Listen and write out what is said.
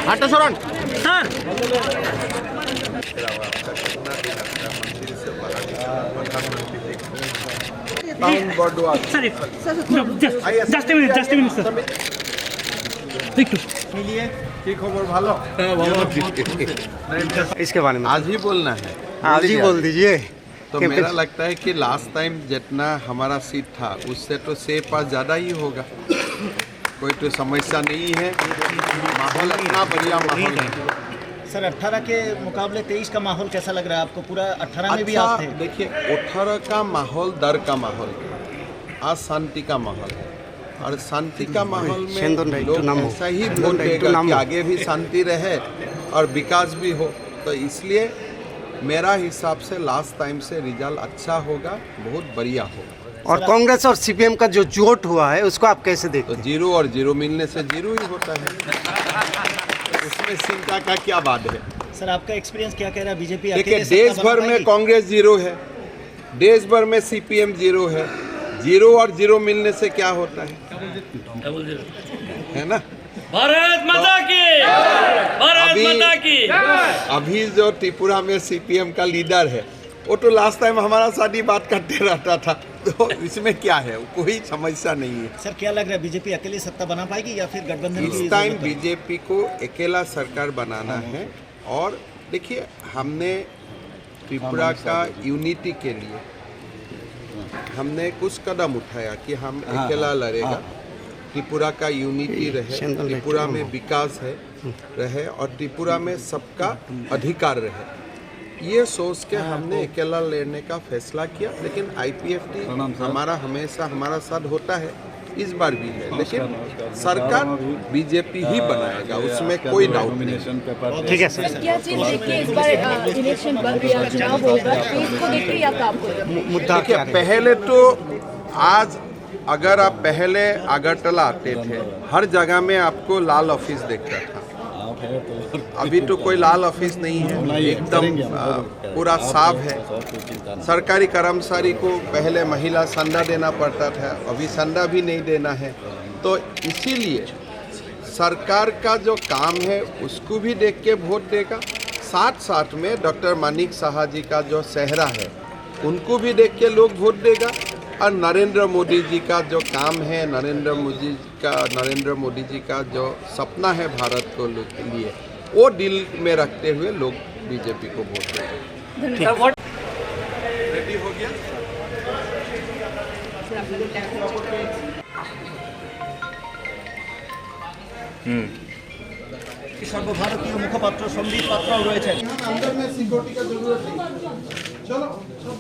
হাঁটা সরান sir just minute sir की खबर भालो इसके बारे में आज ही बोलना है आज ही बोल दीजिए। तो मेरा लगता है कि लास्ट टाइम जितना हमारा सीट था उससे तो सेफ पास ज़्यादा ही होगा। कोई तो समस्या नहीं है, माहौल इतना बढ़िया माहौल है। सर 18 के मुकाबले 23 का माहौल कैसा लग रहा है आपको? पूरा 18 में भी अच्छा, आप थे। देखिए 18 का माहौल डर का माहौल है, आज शांति का माहौल है। और शांति का माहौल में लोग ऐसा ही वोट देगा कि आगे भी शांति रहे और विकास भी हो। तो इसलिए मेरा हिसाब से लास्ट टाइम से रिजल्ट अच्छा होगा, बहुत बढ़िया होगा। और कांग्रेस और सीपीएम का जो जोट हुआ है उसको आप कैसे देखते तो हैं? जीरो और जीरो मिलने से जीरो ही होता है, उसमें चिंता का क्या बात है। सर आपका एक्सपीरियंस क्या कह रहा है? बीजेपी देखिए देश भर में कांग्रेस जीरो है, देश भर में सीपीएम जीरो है, जीरो और जीरो मिलने से क्या होता है ना? भारत माता की, भारत माता की। अभी जो त्रिपुरा में सीपीएम का लीडर है वो तो लास्ट टाइम हमारा साथ ही बात करते रहता था, तो इसमें क्या है, कोई समस्या नहीं है। सर क्या लग रहा है बीजेपी अकेली सत्ता बना पाएगी या फिर गठबंधन की इस टाइम जरूरत है? बीजेपी को अकेला सरकार बनाना है। और देखिए हमने त्रिपुरा का यूनिटी के लिए हमने कुछ कदम उठाया कि हम अकेला लड़ेगा, त्रिपुरा का यूनिटी रहे, त्रिपुरा में विकास रहे और त्रिपुरा में सबका अधिकार रहे। ये सोच के हमने अकेला लड़ने का फैसला किया। लेकिन आईपीएफटी हमारा हमेशा हमारा साथ होता है, इस बार भी है, लेकिन सरकार बीजेपी ही बनाएगा, उसमें कोई डाउट नहीं। ठीक है सर। क्या चीज देखिए इस बार इलेक्शन बढ़ गया, चुनाव होगा, तो इसको देखिए या काम करेगा? मुद्दा देखिए क्या है? पहले तो आज अगर आप पहले अगरतला आते थे हर जगह में आपको लाल ऑफिस देखता था, अभी तो कोई लाल ऑफिस नहीं है, एकदम पूरा साफ है। सरकारी कर्मचारी को पहले महिला संडा देना पड़ता था, अभी संडा भी नहीं देना है। तो इसीलिए सरकार का जो काम है उसको भी देख के वोट देगा, साथ साथ में डॉक्टर मानिक साहा जी का जो चेहरा है उनको भी देख के लोग वोट देगा। और नरेंद्र मोदी जी का जो काम है, नरेंद्र मोदी जी का जो सपना है भारत को लिए, वो दिल में रखते हुए लोग बीजेपी को वोट देंगे। रेडी हो गया? সর্বভারতীয় মুখপাত্র সন্দীপ পাত্রও রয়েছেন। अंदर में सिक्योरिटी का जरूरत नहीं, चलो सब